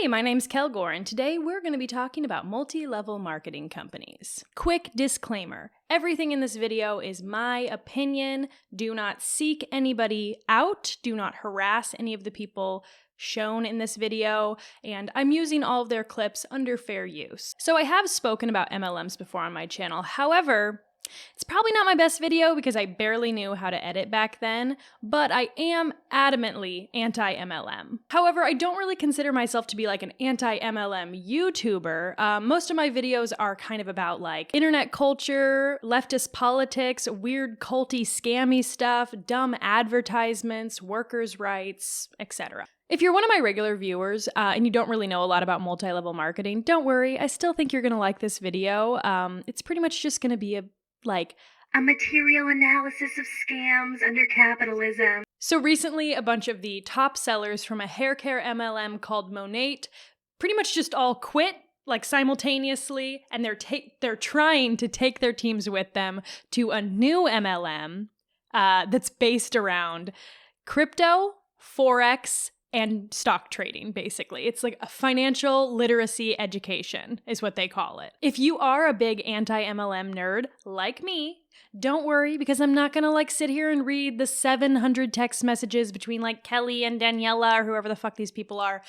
Hey, my name's Kelgore, and today we're going to be talking about multi-level marketing companies. Quick disclaimer, everything in this video is my opinion. Do not seek anybody out. Do not harass any of the people shown in this video, and I'm using all of their clips under fair use. So I have spoken about MLMs before on my channel. However, it's probably not my best video because I barely knew how to edit back then, but I am adamantly anti-MLM. However, I don't really consider myself to be like an anti-MLM YouTuber. Most of my videos are kind of about like internet culture, leftist politics, weird culty scammy stuff, dumb advertisements, workers' rights, etc. If you're one of my regular viewers and you don't really know a lot about multi-level marketing, don't worry, I still think you're gonna like this video. It's pretty much just gonna be a material analysis of scams under capitalism. So recently, a bunch of the top sellers from a hair care MLM called Monat pretty much just all quit, like simultaneously, and they're trying to take their teams with them to a new MLM that's based around crypto, Forex, and stock trading, basically. It's like a financial literacy education is what they call it. If you are a big anti-MLM nerd like me, don't worry, because I'm not gonna like sit here and read the 700 text messages between like Kelly and Daniela or whoever the fuck these people are.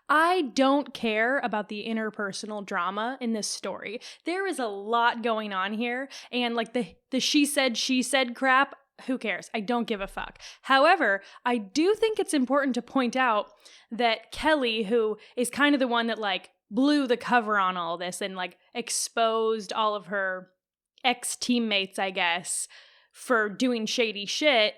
I don't care about the interpersonal drama in this story. There is a lot going on here, and like the she said crap, who cares? I don't give a fuck. However, I do think it's important to point out that Kelly, who is kind of the one that like blew the cover on all this and like exposed all of her ex-teammates, I guess, for doing shady shit,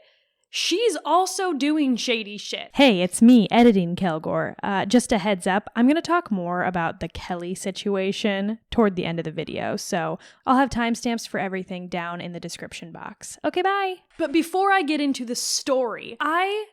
she's also doing shady shit. Hey, it's me editing Kelgore. Just a heads up, I'm going to talk more about the Kelly situation toward the end of the video, so I'll have timestamps for everything down in the description box. Okay, bye. But before I get into the story, I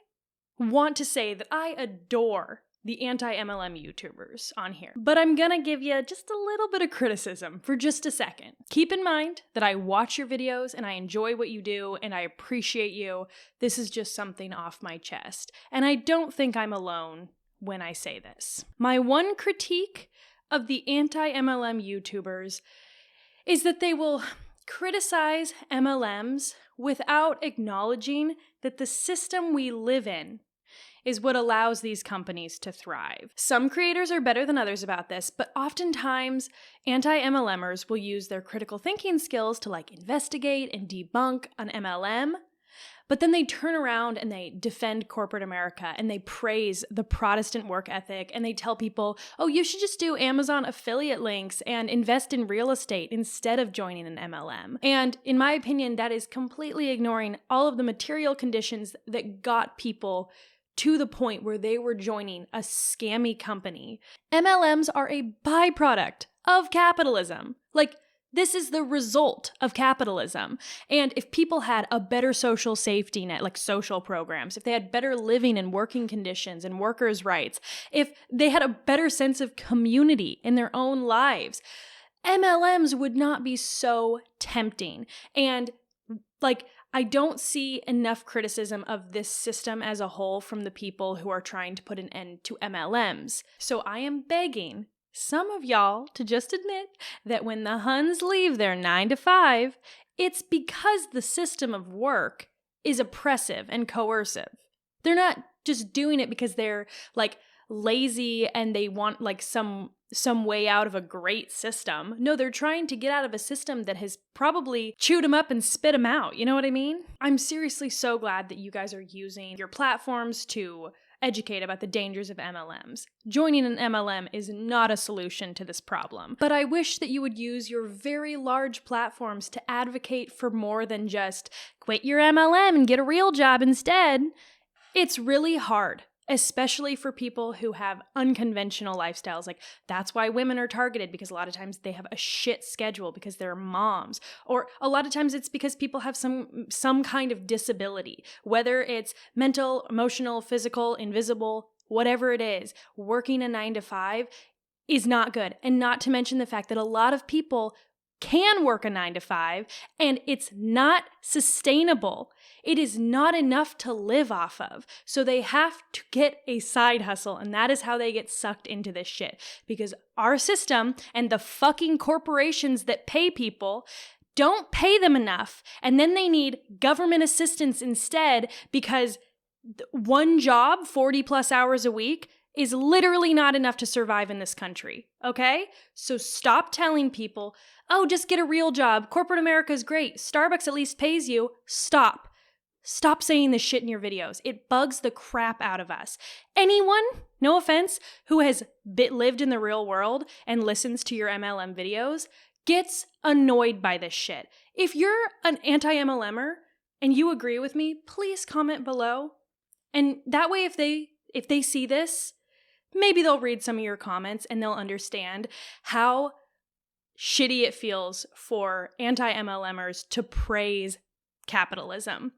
want to say that I adore the anti-MLM YouTubers on here. But I'm gonna give you just a little bit of criticism for just a second. Keep in mind that I watch your videos and I enjoy what you do and I appreciate you. This is just something off my chest. And I don't think I'm alone when I say this. My one critique of the anti-MLM YouTubers is that they will criticize MLMs without acknowledging that the system we live in is what allows these companies to thrive. Some creators are better than others about this, but oftentimes anti-MLMers will use their critical thinking skills to like investigate and debunk an MLM, but then they turn around and they defend corporate America and they praise the Protestant work ethic and they tell people, oh, you should just do Amazon affiliate links and invest in real estate instead of joining an MLM. And in my opinion, that is completely ignoring all of the material conditions that got people to the point where they were joining a scammy company. MLMs are a byproduct of capitalism. Like, this is the result of capitalism. And if people had a better social safety net, like social programs, if they had better living and working conditions and workers' rights, if they had a better sense of community in their own lives, MLMs would not be so tempting. And like, I don't see enough criticism of this system as a whole from the people who are trying to put an end to MLMs. So I am begging some of y'all to just admit that when the Huns leave their 9 to 5, it's because the system of work is oppressive and coercive. They're not just doing it because they're like lazy and they want like some way out of a great system. No, they're trying to get out of a system that has probably chewed them up and spit them out. You know what I mean? I'm seriously so glad that you guys are using your platforms to educate about the dangers of MLMs. Joining an MLM is not a solution to this problem. But I wish that you would use your very large platforms to advocate for more than just quit your MLM and get a real job instead. It's really hard, especially for people who have unconventional lifestyles. Like, that's why women are targeted, because a lot of times they have a shit schedule because they're moms. Or a lot of times it's because people have some kind of disability, whether it's mental, emotional, physical, invisible, whatever it is. Working a 9 to 5 is not good. And not to mention the fact that a lot of people can work a 9-to-5, and it's not sustainable. It is not enough to live off of. So they have to get a side hustle, and that is how they get sucked into this shit. Because our system and the fucking corporations that pay people don't pay them enough, and then they need government assistance instead because one job, 40 plus hours a week, is literally not enough to survive in this country, okay? So stop telling people, oh, just get a real job. Corporate America is great. Starbucks at least pays you. Stop. Stop saying this shit in your videos. It bugs the crap out of us. Anyone, no offense, who has lived in the real world and listens to your MLM videos gets annoyed by this shit. If you're an anti-MLMer and you agree with me, please comment below. And that way, if they see this, maybe they'll read some of your comments and they'll understand how shitty it feels for anti-MLMers to praise capitalism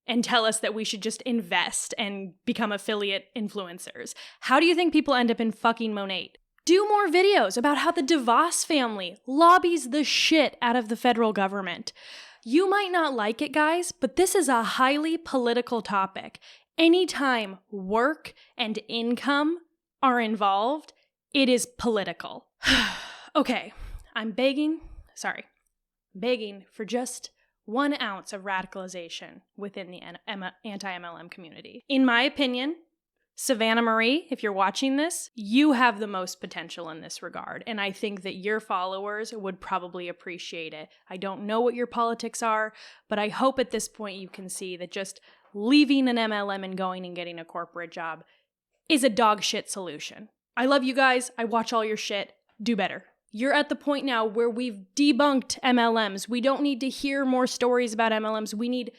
and tell us that we should just invest and become affiliate influencers. How do you think people end up in fucking Monat? Do more videos about how the DeVos family lobbies the shit out of the federal government. You might not like it, guys, but this is a highly political topic. Anytime work and income are involved, it is political. Okay, I'm begging for just 1 ounce of radicalization within the anti-MLM community. In my opinion, Savannah Marie, if you're watching this, you have the most potential in this regard, and I think that your followers would probably appreciate it. I don't know what your politics are, but I hope at this point you can see that just leaving an MLM and going and getting a corporate job is a dog shit solution. I love you guys. I watch all your shit. Do better. You're at the point now where we've debunked MLMs. We don't need to hear more stories about MLMs. We need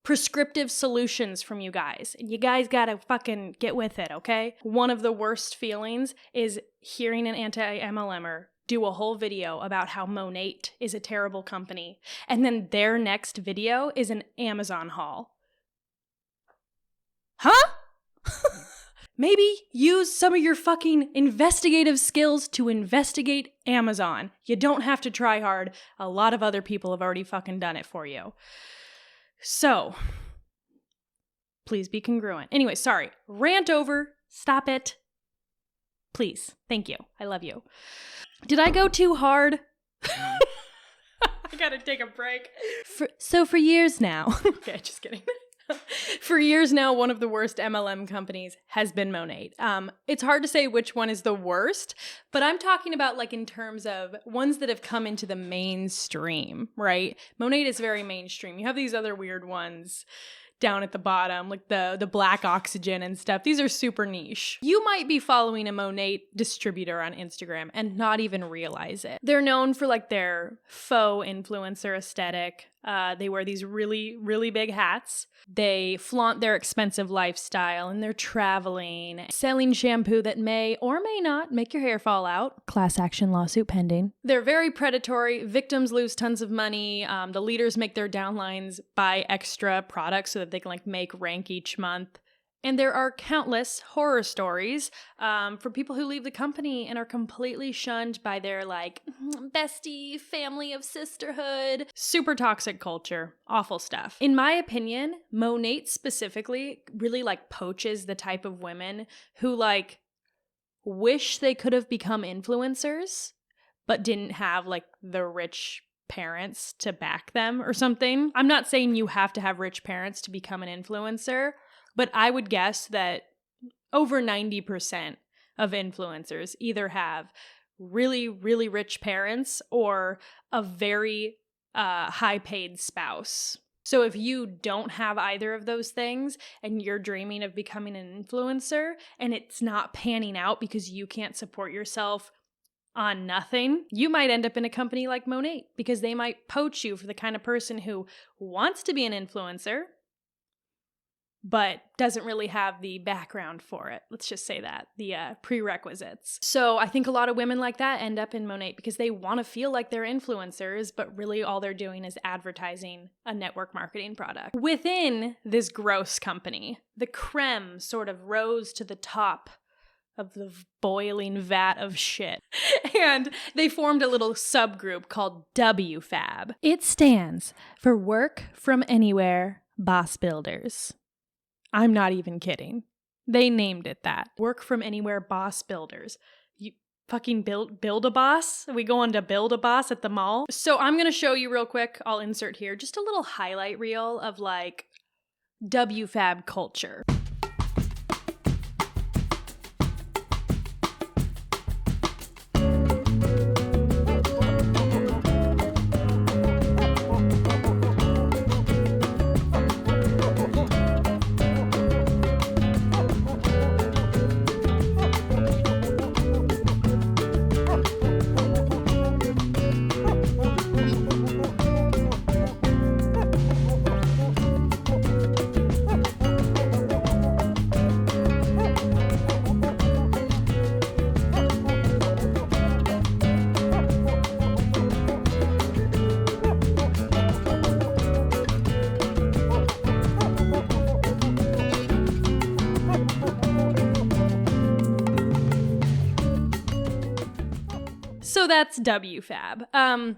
prescriptive solutions from you guys. And you guys gotta fucking get with it, okay? One of the worst feelings is hearing an anti-MLMer do a whole video about how Monat is a terrible company. And then their next video is an Amazon haul. Huh? Maybe use some of your fucking investigative skills to investigate Amazon. You don't have to try hard. A lot of other people have already fucking done it for you. So, please be congruent. Anyway, sorry. Rant over. Stop it. Please. Thank you. I love you. Did I go too hard? I gotta take a break. For years now. Okay, just kidding. For years now, one of the worst MLM companies has been Monat. It's hard to say which one is the worst, but I'm talking about like in terms of ones that have come into the mainstream, right? Monat is very mainstream. You have these other weird ones down at the bottom, like the black oxygen and stuff. These are super niche. You might be following a Monat distributor on Instagram and not even realize it. They're known for like their faux influencer aesthetic. They wear these really, really big hats. They flaunt their expensive lifestyle and they're traveling, selling shampoo that may or may not make your hair fall out. Class action lawsuit pending. They're very predatory. Victims lose tons of money. The leaders make their downlines buy extra products so that they can like make rank each month. And there are countless horror stories for people who leave the company and are completely shunned by their like bestie family of sisterhood. Super toxic culture. Awful stuff. In my opinion, Monat specifically really like poaches the type of women who like wish they could have become influencers, but didn't have like the rich parents to back them or something. I'm not saying you have to have rich parents to become an influencer, but I would guess that over 90% of influencers either have really, really rich parents or a very high-paid spouse. So if you don't have either of those things and you're dreaming of becoming an influencer and it's not panning out because you can't support yourself on nothing, you might end up in a company like Monat because they might poach you for the kind of person who wants to be an influencer but doesn't really have the background for it. Let's just say that, the prerequisites. So I think a lot of women like that end up in Monat because they want to feel like they're influencers, but really all they're doing is advertising a network marketing product. Within this gross company, the creme sort of rose to the top of the boiling vat of shit. And they formed a little subgroup called WFABB. It stands for Work From Anywhere Boss Builders. I'm not even kidding. They named it that. Work From Anywhere Boss Builders. You fucking build a boss? Are we going to build a boss at the mall? So I'm going to show you real quick. I'll insert here just a little highlight reel of like WFABB culture. So that's WFABB.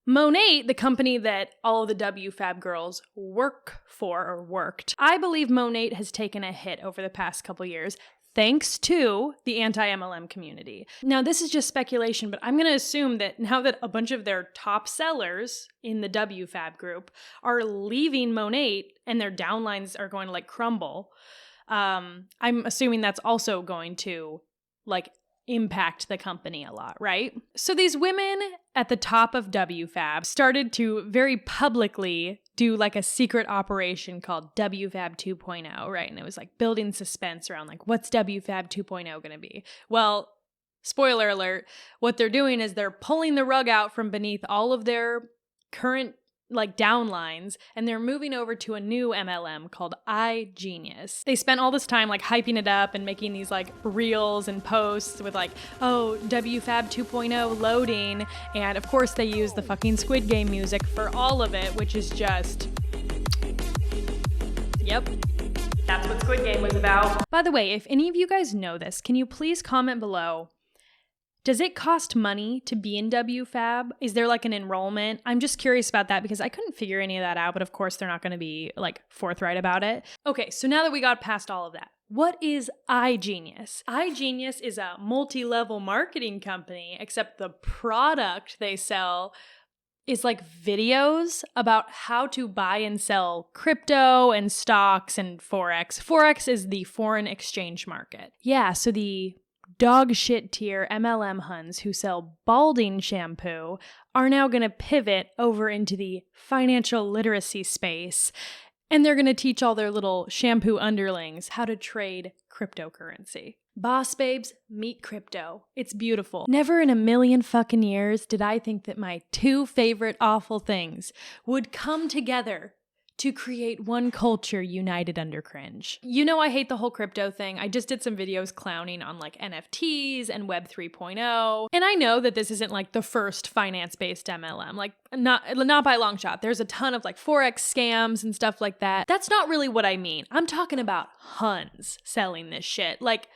Monat, the company that all of the WFABB girls work for or worked, I believe Monat has taken a hit over the past couple years thanks to the anti-MLM community. Now, this is just speculation, but I'm going to assume that now that a bunch of their top sellers in the WFABB group are leaving Monat and their downlines are going to like crumble, I'm assuming that's also going to like impact the company a lot, right? So these women at the top of WFABB started to very publicly do like a secret operation called WFABB 2.0, right? And it was like building suspense around like, what's WFABB 2.0 going to be? Well, spoiler alert, what they're doing is they're pulling the rug out from beneath all of their current like downlines, and they're moving over to a new MLM called iGenius. They spent all this time like hyping it up and making these like reels and posts with like, oh, WFABB 2.0 loading, and of course they use the fucking Squid Game music for all of it, which is just, yep. That's what Squid Game was about. By the way, if any of you guys know this, can you please comment below? Does it cost money to be in WFABB? Is there like an enrollment? I'm just curious about that because I couldn't figure any of that out, but of course they're not going to be like forthright about it. Okay, so now that we got past all of that, what is iGenius? iGenius is a multi-level marketing company, except the product they sell is like videos about how to buy and sell crypto and stocks and Forex. Forex is the foreign exchange market. Yeah, so the dog shit tier MLM huns who sell balding shampoo are now going to pivot over into the financial literacy space, and they're going to teach all their little shampoo underlings how to trade cryptocurrency. Boss babes, meet crypto. It's beautiful. Never in a million fucking years did I think that my two favorite awful things would come together to create one culture united under cringe. You know I hate the whole crypto thing. I just did some videos clowning on like NFTs and Web 3.0. And I know that this isn't like the first finance-based MLM. Like not by a long shot. There's a ton of like Forex scams and stuff like that. That's not really what I mean. I'm talking about huns selling this shit. Like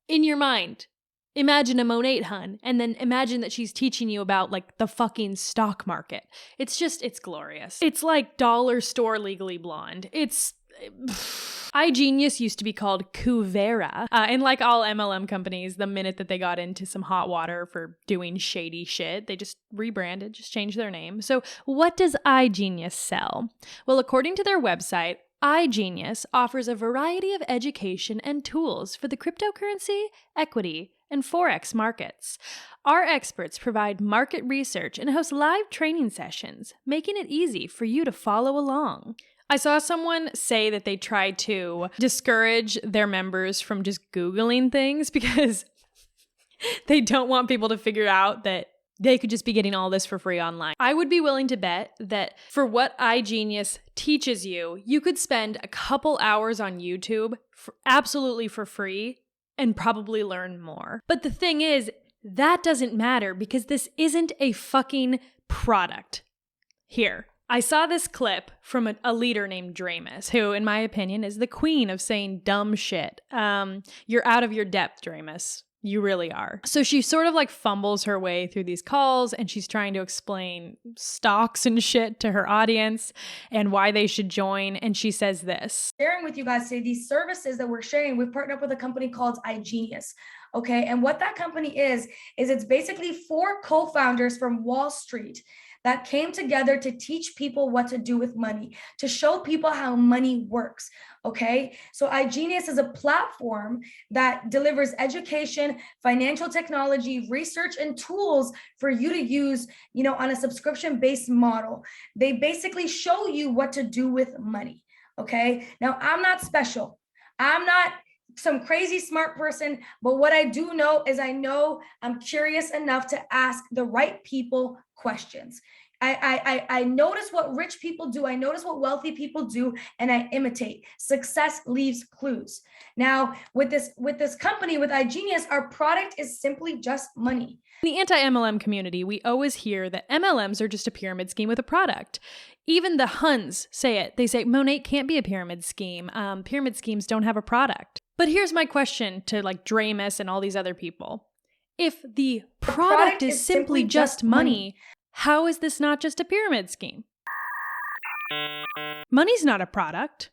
in your mind, imagine a Monat hun, and then imagine that she's teaching you about like the fucking stock market. It's glorious. It's like dollar store Legally Blonde. iGenius used to be called Kuvera. And like all MLM companies, the minute that they got into some hot water for doing shady shit, they just rebranded, just changed their name. So what does iGenius sell? Well, according to their website, iGenius offers a variety of education and tools for the cryptocurrency, equity, and Forex markets. Our experts provide market research and host live training sessions, making it easy for you to follow along. I saw someone say that they tried to discourage their members from just Googling things because they don't want people to figure out that they could just be getting all this for free online. I would be willing to bet that for what iGenius teaches you, you could spend a couple hours on YouTube absolutely for free and probably learn more. But the thing is, that doesn't matter because this isn't a fucking product. Here, I saw this clip from a leader named Dramus, who, in my opinion, is the queen of saying dumb shit. You're out of your depth, Dramus. You really are. So she sort of like fumbles her way through these calls, and she's trying to explain stocks and shit to her audience and why they should join. And she says this. Sharing with you guys today, these services that we're sharing, we've partnered up with a company called iGenius. Okay. And what that company is it's basically 4 co-founders from Wall Street that came together to teach people what to do with money, to show people how money works. Okay. So iGenius is a platform that delivers education, financial technology, research, and tools for you to use, on a subscription-based model. They basically show you what to do with money. Okay. Now, I'm not special. I'm not some crazy smart person, but what I do know is I'm curious enough to ask the right people questions. I notice what rich people do. I notice what wealthy people do, and I imitate. Success leaves clues. Now, with this company, with iGenius, our product is simply just money. In the anti-MLM community, we always hear that MLMs are just a pyramid scheme with a product. Even the Huns say it. They say Monat can't be a pyramid scheme. Pyramid schemes don't have a product. But here's my question to like Dramus and all these other people. If the product is simply just money, how is this not just a pyramid scheme? Money's not a product.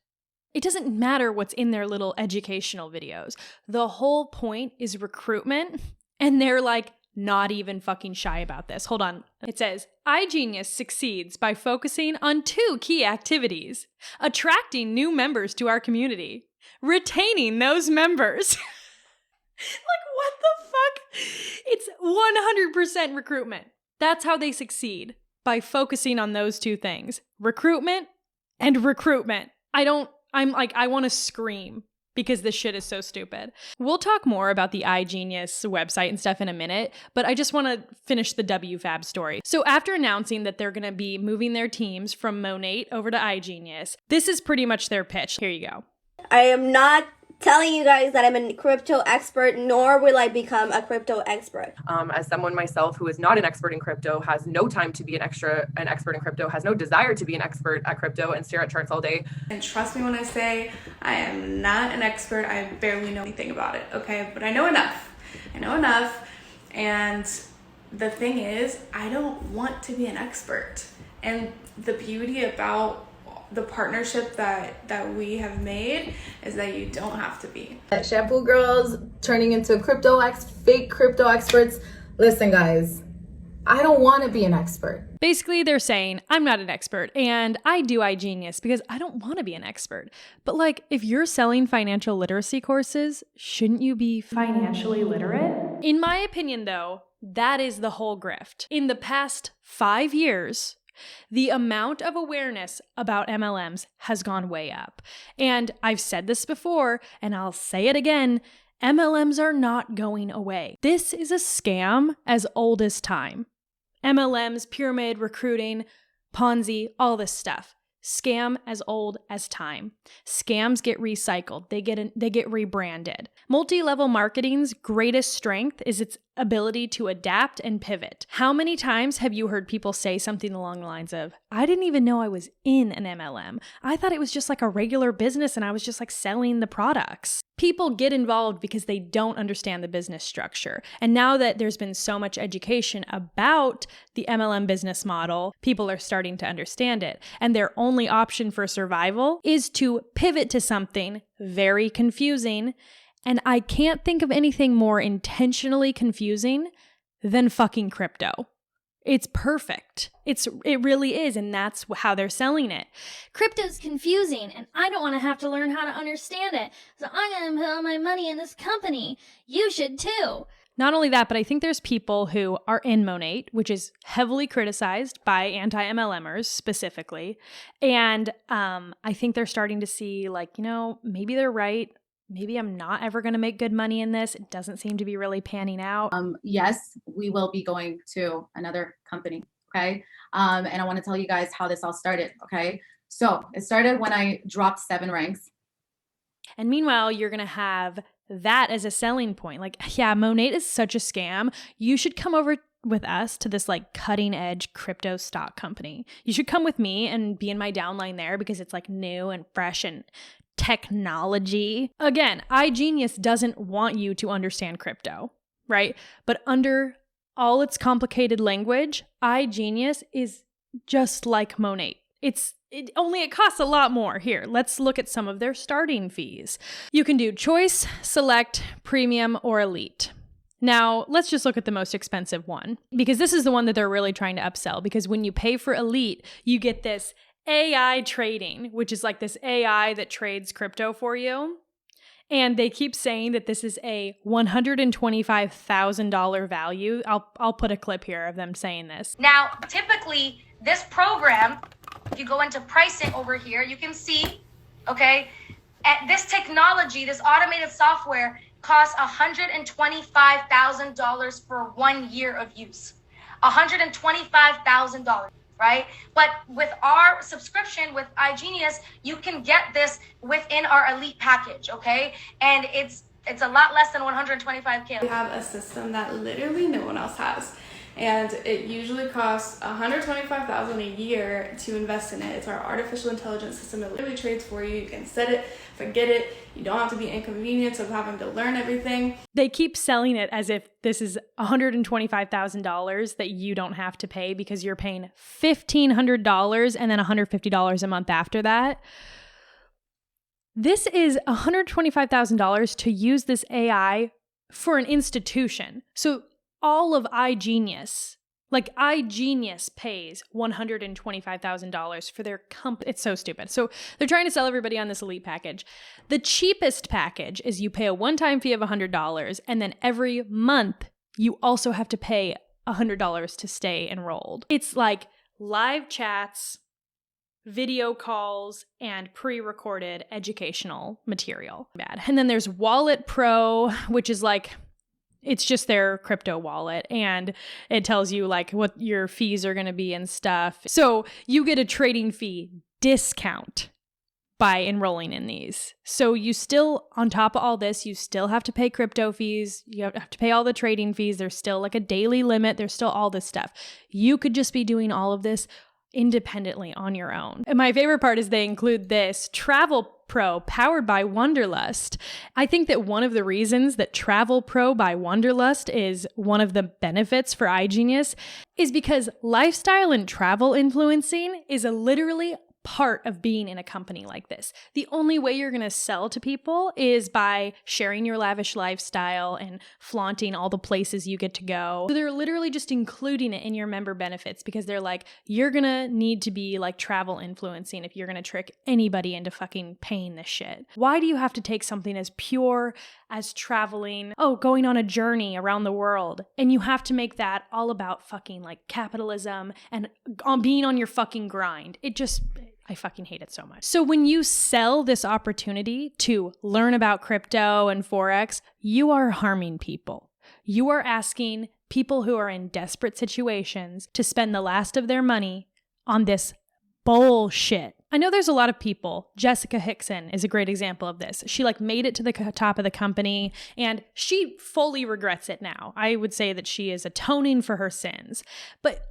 It doesn't matter what's in their little educational videos. The whole point is recruitment, and they're like not even fucking shy about this. Hold on. It says, iGenius succeeds by focusing on 2 key activities: attracting new members to our community, retaining those members. Like, what the fuck? It's 100% recruitment. That's how they succeed, by focusing on those 2 things: recruitment and recruitment. I want to scream because this shit is so stupid. We'll talk more about the iGenius website and stuff in a minute, but I just want to finish the WFABB story. So after announcing that they're going to be moving their teams from Monat over to iGenius, this is pretty much their pitch. Here you go. I am not telling you guys that I'm a crypto expert, nor will I become a crypto expert. As someone myself who is not an expert in crypto, has no time to be an expert in crypto, has no desire to be an expert at crypto and stare at charts all day. And trust me when I say I am not an expert. I barely know anything about it, okay? But I know enough. And the thing is, I don't want to be an expert. And the beauty about the partnership that we have made is that you don't have to be. Shampoo girls turning into fake crypto experts. Listen, guys, I don't want to be an expert. Basically, they're saying, I'm not an expert, and I do iGenius because I don't want to be an expert. But like, if you're selling financial literacy courses, shouldn't you be financially literate? In my opinion, though, that is the whole grift. In the past 5 years, the amount of awareness about MLMs has gone way up. And I've said this before, and I'll say it again, MLMs are not going away. This is a scam as old as time. MLMs, pyramid, recruiting, Ponzi, all this stuff. Scam as old as time. Scams get recycled. They get rebranded. Multi-level marketing's greatest strength is its ability to adapt and pivot. How many times have you heard people say something along the lines of, I didn't even know I was in an MLM. I thought it was just like a regular business and I was just like selling the products. People get involved because they don't understand the business structure. And now that there's been so much education about the MLM business model, people are starting to understand it. And their only option for survival is to pivot to something very confusing. And I can't think of anything more intentionally confusing than fucking crypto. It's perfect. It really is, and that's how they're selling it. Crypto's confusing, and I don't want to have to learn how to understand it, so I'm going to put all my money in this company. You should too. Not only that, but I think there's people who are in Monat, which is heavily criticized by anti-MLMers specifically, and I think they're starting to see, like, maybe they're right. Maybe I'm not ever going to make good money in this. It doesn't seem to be really panning out. Yes, we will be going to another company, okay? And I want to tell you guys how this all started, okay? So it started when I dropped 7 ranks. And meanwhile, you're going to have that as a selling point. Like, yeah, Monat is such a scam. You should come over with us to this like cutting edge crypto stock company. You should come with me and be in my downline there because it's like new and fresh and technology. Again, iGenius doesn't want you to understand crypto, right? But under all its complicated language, iGenius is just like Monat. It costs a lot more. Here, let's look at some of their starting fees. You can do choice, select, premium, or elite. Now, let's just look at the most expensive one, because this is the one that they're really trying to upsell, because when you pay for elite, you get this AI trading, which is like this AI that trades crypto for you. And they keep saying that this is a $125,000 value. I'll put a clip here of them saying this. Now, typically, this program, if you go into pricing over here, you can see, okay, at this technology, this automated software costs $125,000 for 1 year of use. $125,000. Right? But with our subscription with iGenius, you can get this within our elite package, okay? And it's a lot less than $125K. We have a system that literally no one else has. And it usually costs $125,000 a year to invest in it. It's our artificial intelligence system. It literally trades for you. You can set it, forget it. You don't have to be inconvenienced of having to learn everything. They keep selling it as if this is $125,000 that you don't have to pay because you're paying $1,500 and then $150 a month after that. This is $125,000 to use this AI for an institution. So all of iGenius, like iGenius pays $125,000 for their company. It's so stupid. So they're trying to sell everybody on this elite package. The cheapest package is you pay a one-time fee of $100, and then every month you also have to pay $100 to stay enrolled. It's like live chats, video calls, and pre-recorded educational material. And then there's Wallet Pro, which is like, it's just their crypto wallet, and it tells you like what your fees are going to be and stuff. So you get a trading fee discount by enrolling in these. So you still, on top of all this, you still have to pay crypto fees. You have to pay all the trading fees. There's still like a daily limit. There's still all this stuff. You could just be doing all of this independently on your own. And my favorite part is they include this Travel Pro powered by Wanderlust. I think that one of the reasons that Travel Pro by Wanderlust is one of the benefits for iGenius is because lifestyle and travel influencing is literally part of being in a company like this. The only way you're going to sell to people is by sharing your lavish lifestyle and flaunting all the places you get to go. So they're literally just including it in your member benefits because they're like, you're going to need to be like travel influencing if you're going to trick anybody into fucking paying this shit. Why do you have to take something as pure as traveling, going on a journey around the world, and you have to make that all about fucking like capitalism and being on your fucking grind? I fucking hate it so much. So when you sell this opportunity to learn about crypto and Forex, you are harming people. You are asking people who are in desperate situations to spend the last of their money on this bullshit. I know there's a lot of people. Jessica Hickson is a great example of this. She made it to the top of the company and she fully regrets it now. I would say that she is atoning for her sins. But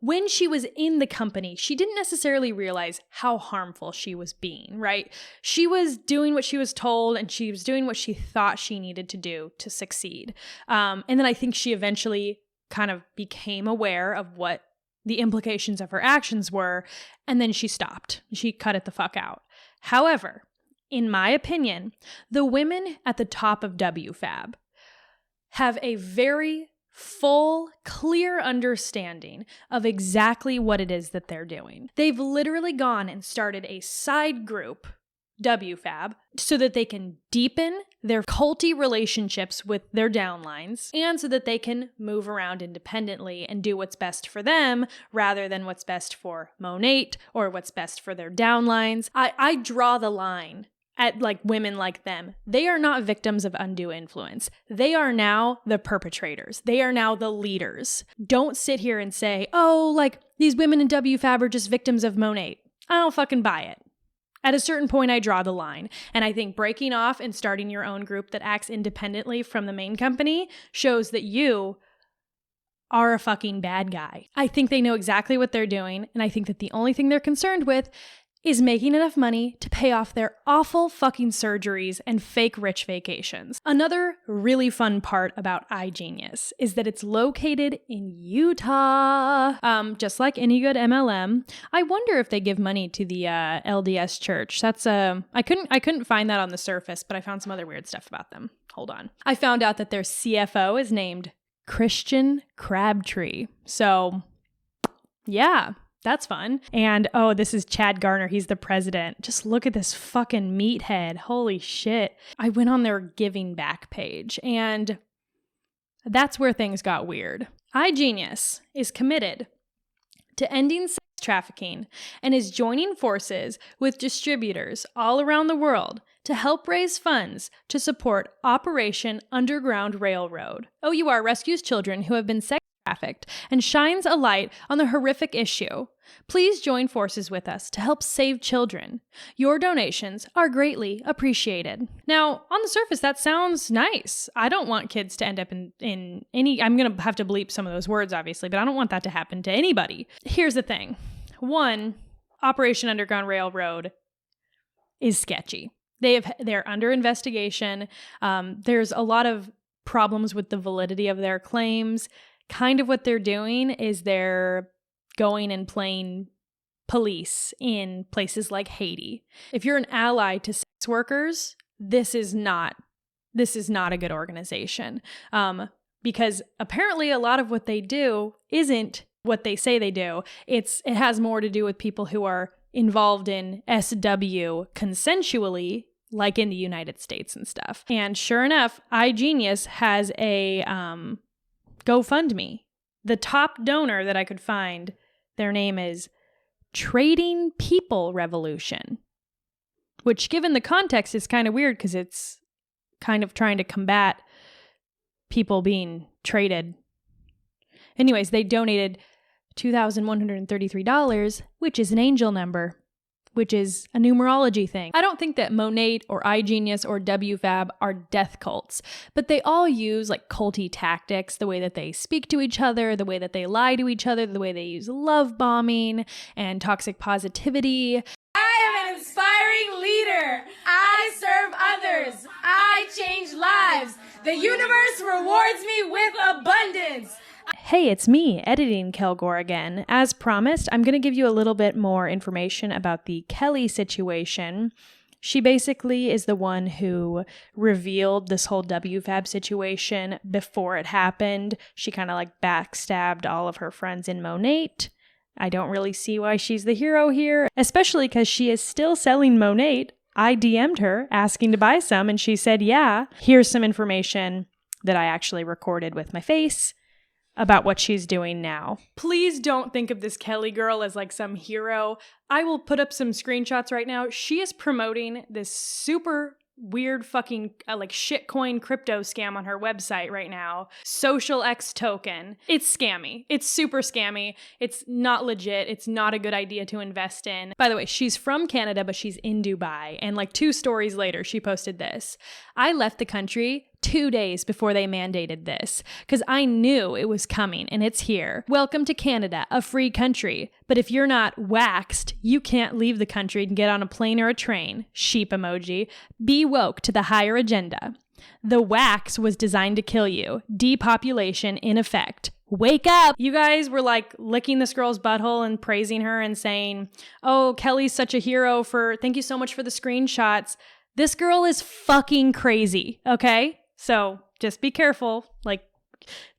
when she was in the company, she didn't necessarily realize how harmful she was being, right? She was doing what she was told and she was doing what she thought she needed to do to succeed. And then I think she eventually kind of became aware of what the implications of her actions were, and then she stopped. She cut it the fuck out. However, in my opinion, the women at the top of WFABB have a very full, clear understanding of exactly what it is that they're doing. They've literally gone and started a side group, WFABB, so that they can deepen their culty relationships with their downlines and so that they can move around independently and do what's best for them rather than what's best for Monat or what's best for their downlines. I draw the line at women like them. They are not victims of undue influence. They are now the perpetrators. They are now the leaders. Don't sit here and say, these women in WFABB are just victims of Monat. I don't fucking buy it. At a certain point, I draw the line. And I think breaking off and starting your own group that acts independently from the main company shows that you are a fucking bad guy. I think they know exactly what they're doing, and I think that the only thing they're concerned with is making enough money to pay off their awful fucking surgeries and fake rich vacations. Another really fun part about iGenius is that it's located in Utah. Just like any good MLM. I wonder if they give money to the LDS church. That's I couldn't find that on the surface, but I found some other weird stuff about them. Hold on. I found out that their CFO is named Christian Crabtree. So, yeah. That's fun. And oh, this is Chad Garner. He's the president. Just look at this fucking meathead. Holy shit. I went on their giving back page, and that's where things got weird. iGenius is committed to ending sex trafficking and is joining forces with distributors all around the world to help raise funds to support Operation Underground Railroad. O.U.R. rescues children who have been sex trafficked and shines a light on the horrific issue. Please join forces with us to help save children. Your donations are greatly appreciated. Now, on the surface, that sounds nice. I don't want kids to end up in any... I'm going to have to bleep some of those words, obviously, but I don't want that to happen to anybody. Here's the thing. One, Operation Underground Railroad is sketchy. They're under investigation. There's a lot of problems with the validity of their claims. Kind of what they're doing is they're going and playing police in places like Haiti. If you're an ally to sex workers, this is not a good organization. Because apparently a lot of what they do isn't what they say they do. It has more to do with people who are involved in SW consensually, like in the United States and stuff. And sure enough, iGenius has a GoFundMe. The top donor that I could find, their name is Trading People Revolution, which given the context is kind of weird because it's kind of trying to combat people being traded. Anyways, they donated $2,133, which is an angel number, which is a numerology thing. I don't think that Monat or iGenius or WFABB are death cults, but they all use like culty tactics, the way that they speak to each other, the way that they lie to each other, the way they use love bombing and toxic positivity. I am an inspiring leader. I serve others. I change lives. The universe rewards me with abundance. Hey, it's me, Editing Kilgore again. As promised, I'm going to give you a little bit more information about the Kelly situation. She basically is the one who revealed this whole WFABB situation before it happened. She kind of like backstabbed all of her friends in Monat. I don't really see why she's the hero here, especially because she is still selling Monat. I DM'd her asking to buy some, and she said, yeah. Here's some information that I actually recorded with my face about what she's doing now. Please don't think of this Kelly girl as like some hero. I will put up some screenshots right now. She is promoting this super weird fucking like shitcoin crypto scam on her website right now. Social X token. It's scammy. It's super scammy. It's not legit. It's not a good idea to invest in. By the way, she's from Canada, but she's in Dubai. And like 2 stories later, she posted this. I left the country 2 days before they mandated this, because I knew it was coming and it's here. Welcome to Canada, a free country. But if you're not waxed, you can't leave the country and get on a plane or a train. Sheep emoji. Be woke to the higher agenda. The wax was designed to kill you. Depopulation in effect. Wake up! You guys were like licking this girl's butthole and praising her and saying, oh, Kelly's such a hero thank you so much for the screenshots. This girl is fucking crazy, okay? So just be careful, like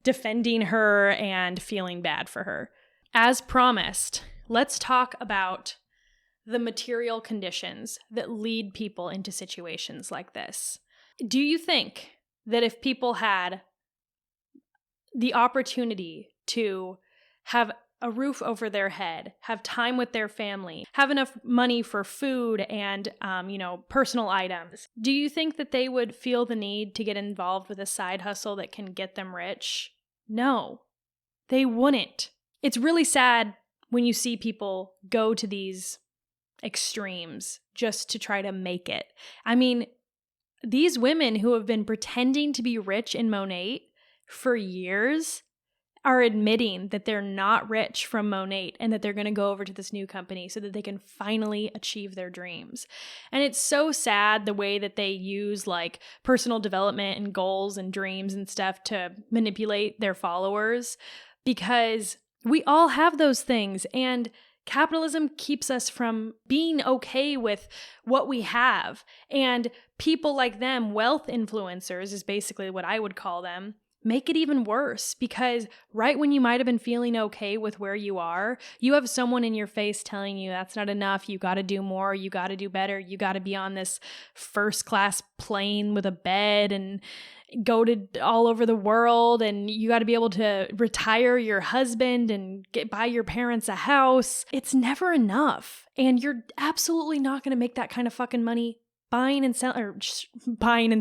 defending her and feeling bad for her. As promised, let's talk about the material conditions that lead people into situations like this. Do you think that if people had the opportunity to have a roof over their head, have time with their family, have enough money for food and, personal items, do you think that they would feel the need to get involved with a side hustle that can get them rich? No, they wouldn't. It's really sad when you see people go to these extremes just to try to make it. I mean, these women who have been pretending to be rich in Monat for years are admitting that they're not rich from Monat and that they're going to go over to this new company so that they can finally achieve their dreams. And it's so sad the way that they use like personal development and goals and dreams and stuff to manipulate their followers, because we all have those things, and capitalism keeps us from being okay with what we have. And people like them, wealth influencers is basically what I would call them, make it even worse, because right when you might have been feeling okay with where you are, you have someone in your face telling you that's not enough, you got to do more, you got to do better, you got to be on this first class plane with a bed and go to all over the world, and you got to be able to retire your husband and buy your parents a house. It's never enough, and you're absolutely not going to make that kind of fucking money buying and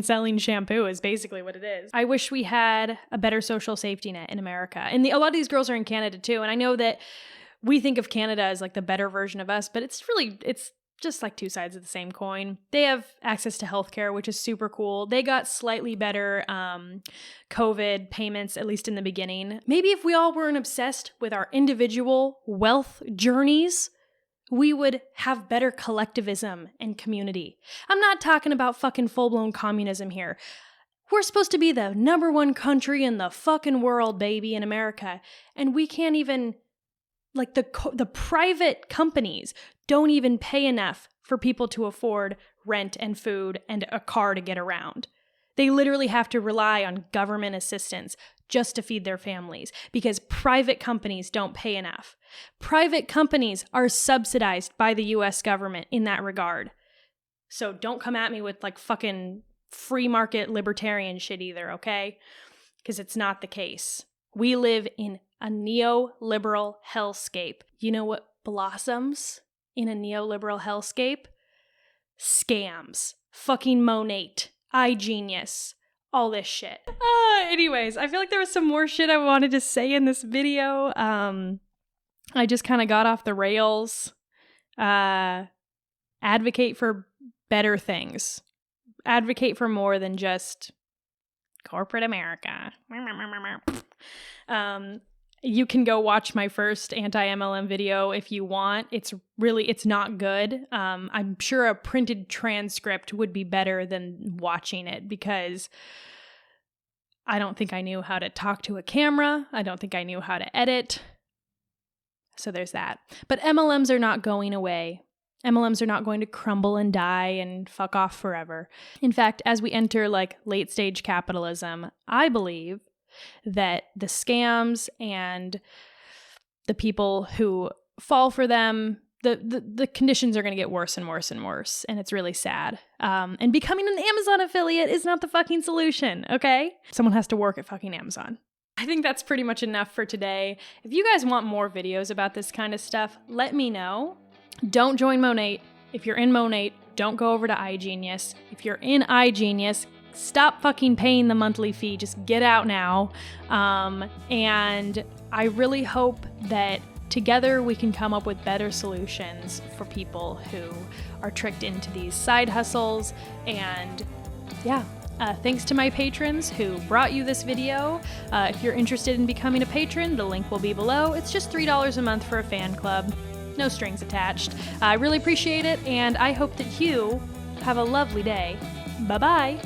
selling shampoo is basically what it is. I wish we had a better social safety net in America. And a lot of these girls are in Canada too. And I know that we think of Canada as like the better version of us, but it's just like two sides of the same coin. They have access to healthcare, which is super cool. They got slightly better COVID payments, at least in the beginning. Maybe if we all weren't obsessed with our individual wealth journeys, we would have better collectivism and community. I'm not talking about fucking full-blown communism here. We're supposed to be the #1 country in the fucking world, baby, in America. And we can't even, like, the private companies don't even pay enough for people to afford rent and food and a car to get around. They literally have to rely on government assistance just to feed their families because private companies don't pay enough. Private companies are subsidized by the US government in that regard. So don't come at me with like fucking free market libertarian shit either, okay? Because it's not the case. We live in a neoliberal hellscape. You know what blossoms in a neoliberal hellscape? Scams. Fucking Monat. iGenius. All this shit. Anyways, I feel like there was some more shit I wanted to say in this video. I just kind of got off the rails. Advocate for better things. Advocate for more than just corporate America. You can go watch my first anti-MLM video if you want. It's not good. I'm sure a printed transcript would be better than watching it because I don't think I knew how to talk to a camera. I don't think I knew how to edit. So there's that. But MLMs are not going away. MLMs are not going to crumble and die and fuck off forever. In fact, as we enter like late stage capitalism, I believe that the scams and the people who fall for them, the conditions are going to get worse and worse and worse. And it's really sad. And becoming an Amazon affiliate is not the fucking solution, okay? Someone has to work at fucking Amazon. I think that's pretty much enough for today. If you guys want more videos about this kind of stuff, let me know. Don't join Monat. If you're in Monat, don't go over to iGenius. If you're in iGenius, stop fucking paying the monthly fee. Just get out now. And I really hope that together we can come up with better solutions for people who are tricked into these side hustles. And yeah, thanks to my patrons who brought you this video. If you're interested in becoming a patron, the link will be below. It's just $3 a month for a fan club. No strings attached. I really appreciate it, and I hope that you have a lovely day. Bye-bye.